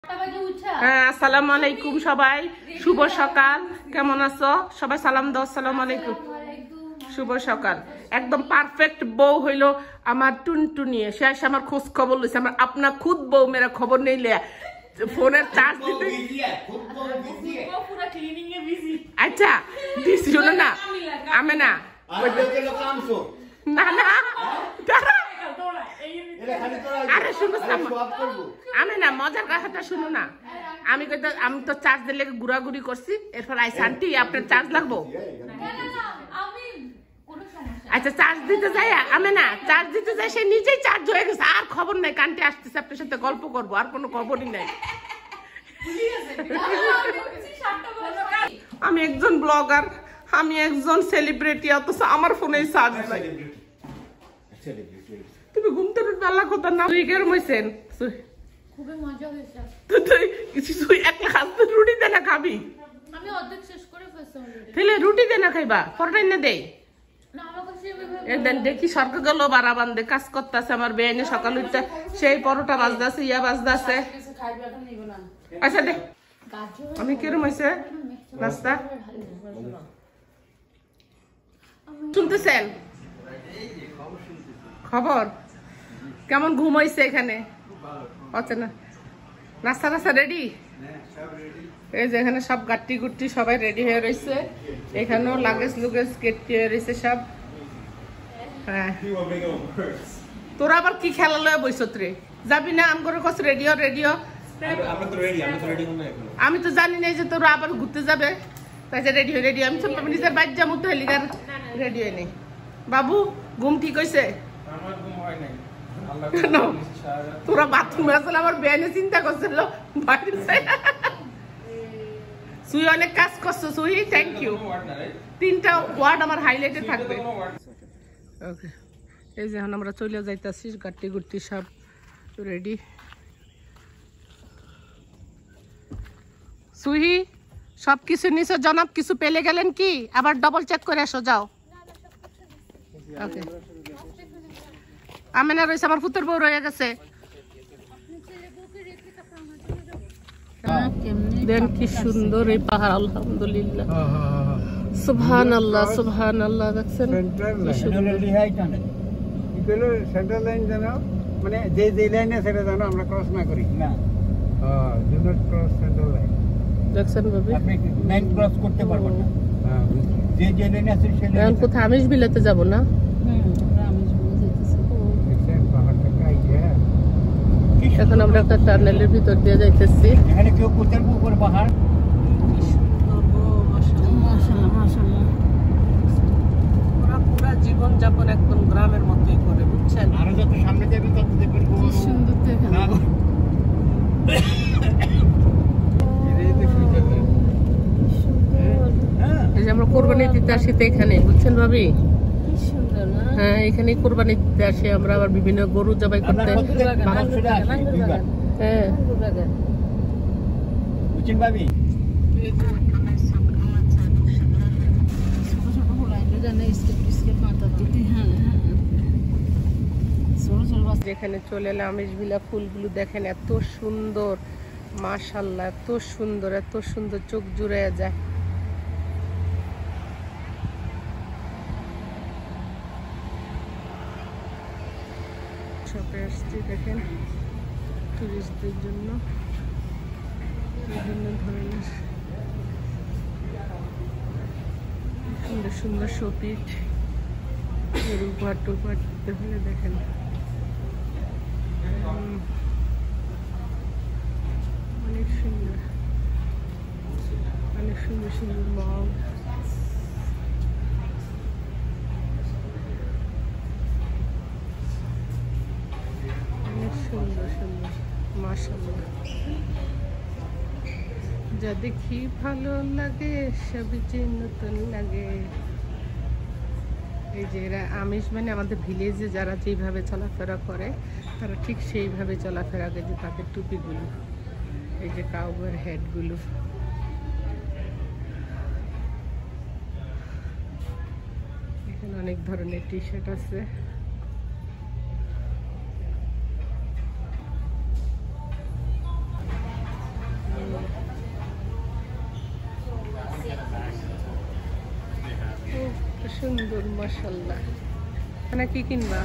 হ্যাঁ, আসসালামু আলাইকুম সবাই, শুভ সকাল। কেমন আছো সবাই? সালাম দাও। আসসালামু আলাইকুম, শুভ সকাল। একদম পারফেক্ট বউ হইলো আমার টুনটুনিয়ে। সে আসে আমার খোঁজ খবর লইছে। আমার আপনার খুদ বউ মেরা খবর নেই লে ফোনের চার্জ দিতে। আচ্ছা দিস শোনো না, আমি না না না আরে শুনো আমি না মজার কথাটা শুনো না। আমি তো চার্জ দিলে ঘুরাঘুরি করছি, এরপর আইসা আন্টি আপনার চার্জ লাগবো। আচ্ছা চার্জ দিতে যাই, আমি না চার্জ দিতে যাই, সে নিজেই চার্জ হয়ে গেছে। আর খবর নাই, কান্টি আসতেছে, আপনার সাথে গল্প করবো, আর কোনো খবরই নাই। আমি একজন ব্লগার, আমি একজন সেলিব্রিটি, অথচ আমার ফোনে চার্জ নাই। তুমি ঘুমতে বেলা কথা না কেরম হয়েছেন? খুবই মজা হয়েছে। তুই একটা খাস রুটি দে না খাবি? আমি অর্ধেক শেষ করে ফেলছি অলরেডি। তাহলে রুটি দে না খাইবা, পরোটা না দেই না আমার কাছে দেন। দেখি সরকার গেল বারাবান্ধে কাজ করতেছে আমার বেআইনে, সকাল উঠতে সেই পরোটা বাজদাছে, ইয়া বাজদাছে। আচ্ছা দে, আমি কিরম হয়েছে রাস্তা শুনতেছেন? খবর কেমন ঘুম হয়েছে এখানে? আচ্ছা না নাস্তা নাস্তা রেডি? এই যে এখানে সব গাট্টি গুট্টি সবাই রেডি হয়ে রয়েছে। এখানেও লাগেজ লুগেজ কেটে হয়ে রয়েছে সব। হ্যাঁ, তোরা আবার কি খেলা লয়ে বইছত রে? যাবি না? আমগর কাছ রেডিও রেডিও। আমি তো জানি না যে তোরা আবার ঘুরতে যাবে, তাই যে রেডি রেডি। আমি ছোট নিজের বাইর যাবো তো, হেলিকার রেডি হয়ে নেই। বাবু ঘুম ঠিক হয়েছে? তোরা বাথরুমে আসলে আমার বেআইনে চিন্তা করছিল সুই অনেক কাজ করছো সুই, থ্যাংক ইউ। 3টা ওয়ার্ড আমার হাইলাইটে থাকবে। ওকে, এই যে এখন আমরা চলে যাইতেছি, গাট্টি গুট্টি সব রেডি। সুহি সবকিছু নিছো জনাব? কিছু পেলে গেলেন কি? আবার ডবল চেক করে আসো, যাও। ওকে, আমেনা রয়েছে, আমার পুত্র বউ রয়ে গেছে। দেন কি সুন্দর এই পাহাড়, আলহামদুলিল্লাহ, সুবহানাল্লাহ সুবহানাল্লাহ। দেখছেন সেন্ট্রাল লাইন জানো, মানে যে যে লাইনে সেটা জানো, আমরা ক্রস না করি না। Do not cross central line. দেখছেন ভাবি, আপনি লাইন ক্রস করতে পারবেন না। যে যে লাইনে আছে সেই লাইনে। কোথায় আমিষ বিলাতে যাব না? এখন আমরা একটা টানেলের ভিতর দিয়ে যাইতেছি। এখানে কেউ কোথার উপর পাহাড়, পুরা জীবন যাপন একদম গ্রামের মতোই করে, বুঝছেন? আরো যত সামনে যাবে তত দেখবেন কি সুন্দর দেখেন। এই যে আমরা কোরবানি দিতে আসি তো এখানে, বুঝছেন ভাবি? হ্যাঁ, এখানেই কোরবানি দিতে আসি আমরা, আবার বিভিন্ন গরু জবাই করতে। হ্যাঁ বুঝছেন ভাবি? যেখানে চলে এলাম আমিষ বিলা, ফুলগুলো দেখেন এত সুন্দর, মাশাআল্লাহ, এত সুন্দর, এত সুন্দর, চোখ জুড়ে যায়। শপে আসছি, দেখেন টুরিস্টদের জন্য বিভিন্ন ধরনের সুন্দর সুন্দর শোপিট, উপহার টুপহার দিতে হলে দেখেন অনেক সুন্দর, অনেক সুন্দর সুন্দর মগ। সুন্দর সুন্দর, মাশাআল্লাহ, যা দেখি ভালো লাগে সবই যে নতুন লাগে। এই যে এরা আমিষ, মানে আমাদের ভিলেজে যারা যেইভাবে চলাফেরা করে তারা ঠিক সেইভাবে চলাফেরা করে। যে তাদের টুপিগুলো, এই যে কাউবয়ের হেডগুলো, এখানে অনেক ধরনের টি শার্ট আছে। সুন্দর মাশাআল্লাহ। মানে কি কিনবা?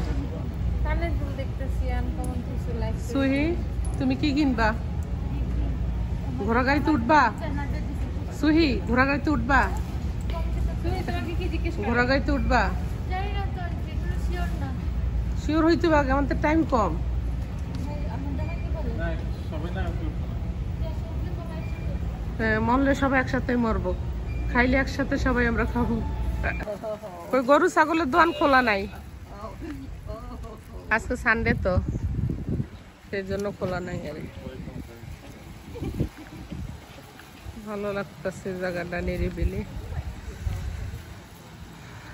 কানের দুল দেখতেছি আনকমন কিছু লাইক সুহি তুমি কি কিনবা? ঘোড়া গাড়িতে উঠবা? সুহি ঘোড়া গাড়িতে উঠবা? তুমি তোমাকে কি জিজ্ঞেস করো? ঘোড়া গাড়িতে উঠবা? জানি না তো যেটা শিওর না। শিওর হইতে পারে, আমাদের টাইম কম। ভাই আমার দেখা কি বলে? হ্যাঁ, মরলে সবাই একসাথে মরবো, খাইলে একসাথে সবাই আমরা খাবো। ওই গরু ছাগলের দোকান খোলা নাই, আজকে সানডে তো সেই জন্য খোলা নাই। আর ভালো লাগতেছে জায়গাটা নিরিবিলি।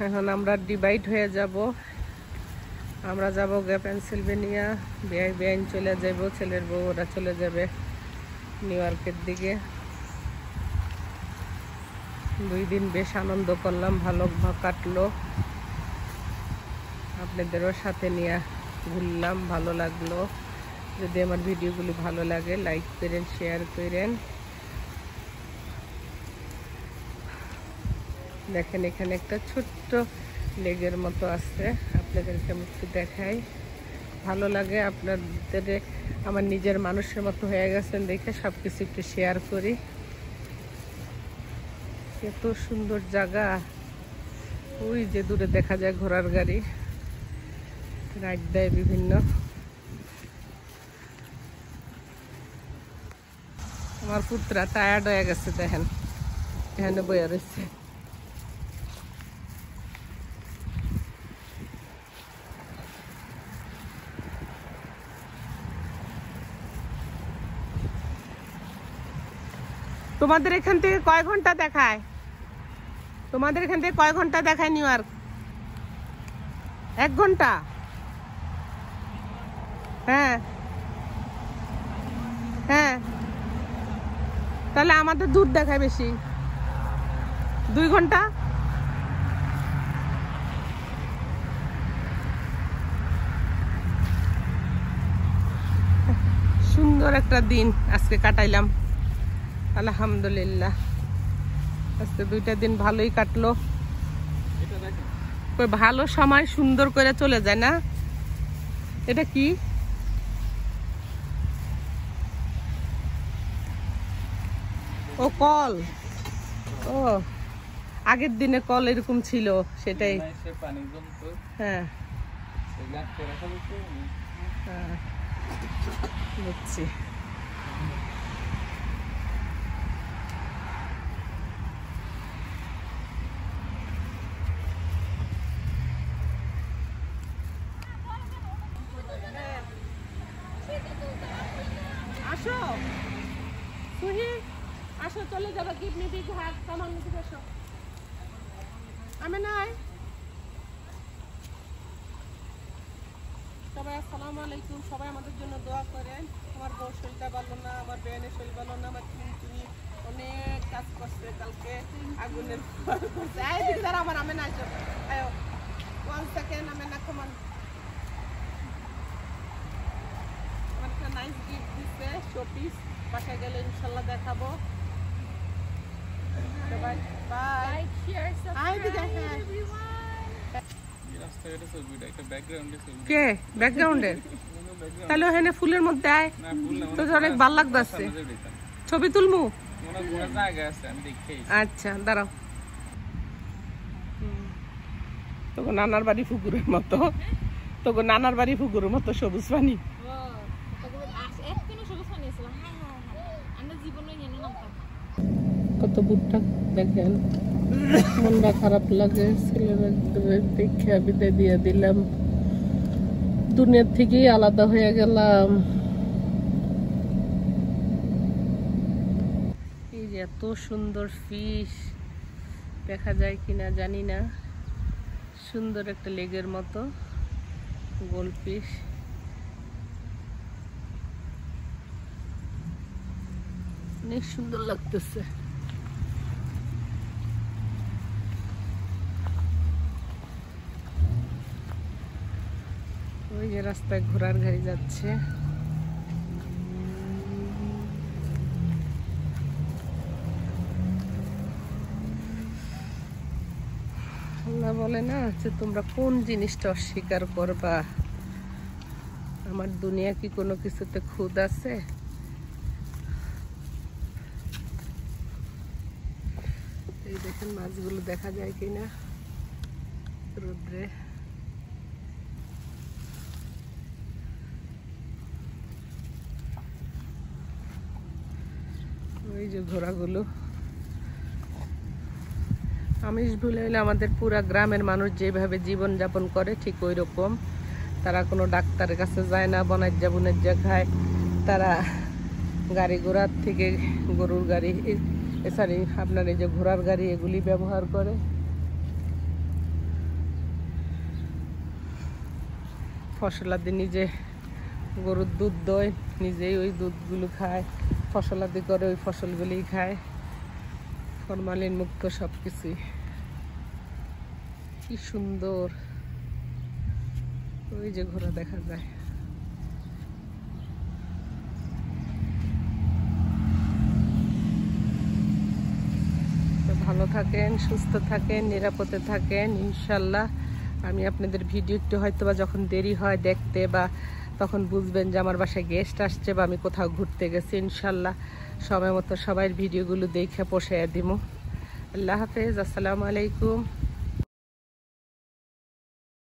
এখন আমরা ডিভাইড হয়ে যাব, আমরা যাব গে পেনসিলভেনিয়া, বেআইন চলে যাব, ছেলের বউ ওরা চলে যাবে নিউ ইয়র্কের দিকে। 2 দিন বেশ আনন্দ করলাম, ভালো কাটলো, আপনাদেরও সাথে নিয়ে ঘুরলাম, ভালো লাগলো। যদি আমার ভিডিওগুলি ভালো লাগে লাইক করেন, শেয়ার করেন। দেখেন এখানে একটা ছোট্ট লেগের মতো আছে, আপনাদেরকে আমি একটু দেখাই। ভালো লাগে আপনাদের, আমার নিজের মানুষের মতো হয়ে গেছেন দেখে সব কিছু একটু শেয়ার করি। এত সুন্দর জায়গা, ওই যে দূরে দেখা যায় ঘোড়ার গাড়ি রাইড দেয় বিভিন্ন। আমার পুত্রা টায়ার্ড হয়ে গেছে, দেখেন এখানে বইয়া রয়েছে। তোমাদের এখান থেকে কয় ঘন্টা দেখায়? তোমাদের এখান থেকে কয় ঘন্টা দেখায় নিউ ইয়র্ক? 1 ঘন্টা? হ্যাঁ হ্যাঁ, তাহলে আমাদের দূর দেখায় বেশি, 2 ঘন্টা। সুন্দর একটা দিন আজকে কাটাইলাম, আলহামদুলিল্লাহ। আজকে 2টা দিন ভালোই কাটলো। ভালো সময় সুন্দর করে চলে যায় না? এটা কি? ও কল, ও আগের দিনে কল এরকম ছিল, সেটাই। হ্যাঁ হ্যাঁ, বুঝছি। আসো সুহি, আসো চলে যাবে। গিভ মি বিগ হাগ, কামান নিতে আসো। আমি নাই। সবাই আসসালামু আলাইকুম, সবাই আমাদের জন্য দোয়া করেন। আমার বউ শরীরটা ভালো না, আমার বেনের শরীর ভালো না, আমার তুমি অনেক কাজ করছে কালকে, আগুনের করছে। এদিকে দাঁড়া, আমার আমি না আসো, আয়ো 1 সেকেন্ড, আমি না কমান। আমার একটা নাইস গিফট দিচ্ছে, শোপিস, বাসায় গেলে ইনশাল্লাহ দেখাবো। সবাই বাই। লাইক শেয়ার আই দিকে, সাবস্ক্রাইব হ্যাঁ। এভরিওয়ান। কে ব্যাকগ্রাউন্ডে? তাহলে ওখানে ফুলের মধ্যে আয়, তো অনেক ভালো লাগতেছে। ছবি তুলমু? আচ্ছা দাঁড়াও। তোকে নানার বাড়ি পুকুরের মতো, তোকে নানার বাড়ি পুকুরের মতো সবুজ পানি। কত বুটটা দেখেন, মনটা খারাপ লাগে। ছেলেরা দেখে বিদায় দিয়ে দিলাম, দুনিয়ার থেকেই আলাদা হয়ে গেলাম। এই যে এত সুন্দর ফিশ, দেখা যায় কিনা জানি না, সুন্দর একটা লেগের মতো গোল ফিশ। অনেক সুন্দর লাগতেছে। ওই যে রাস্তায় ঘোড়ার গাড়ি যাচ্ছে। না বলে না যে তোমরা কোন জিনিসটা অস্বীকার করবা? আমার দুনিয়া কি কোনো কিছুতে খুদ আছে? এই দেখেন মাছগুলো দেখা যায় কিনা রোদ্রে। ওই যে ঘোড়াগুলো আমিষ ভুলে হইলে আমাদের পুরা গ্রামের মানুষ যেভাবে জীবন যাপন করে ঠিক ওই রকম। তারা কোনো ডাক্তারের কাছে যায় না, বনাজ্জা বুনাজ্জা খায়। তারা গাড়ি ঘোড়ার থেকে গরুর গাড়ি সরি আপনার এই যে ঘোড়ার গাড়ি এগুলি ব্যবহার করে। ফসলাদি নিজে গরুর দুধ দয়, নিজেই ওই দুধগুলো খায়, ফসলাদি করে ওই ফসলগুলি খায়, ফরমালিন মুক্ত সব কিছুই। কি সুন্দর ওই যে ঘোড়া দেখা যায়। তো ভালো থাকেন, সুস্থ থাকেন, নিরাপদে থাকেন ইনশাল্লাহ। আমি আপনাদের ভিডিও একটু হয়তো বা যখন দেরি হয় দেখতে বা তখন বুঝবেন যে আমার বাসায় গেস্ট আসছে বা আমি কোথাও ঘুরতে গেছি। ইনশাল্লাহ সময় মতো সবাই ভিডিওগুলো দেখে পোষাইয়া দিব। আল্লাহ হাফেজ, আসসালামু আলাইকুম।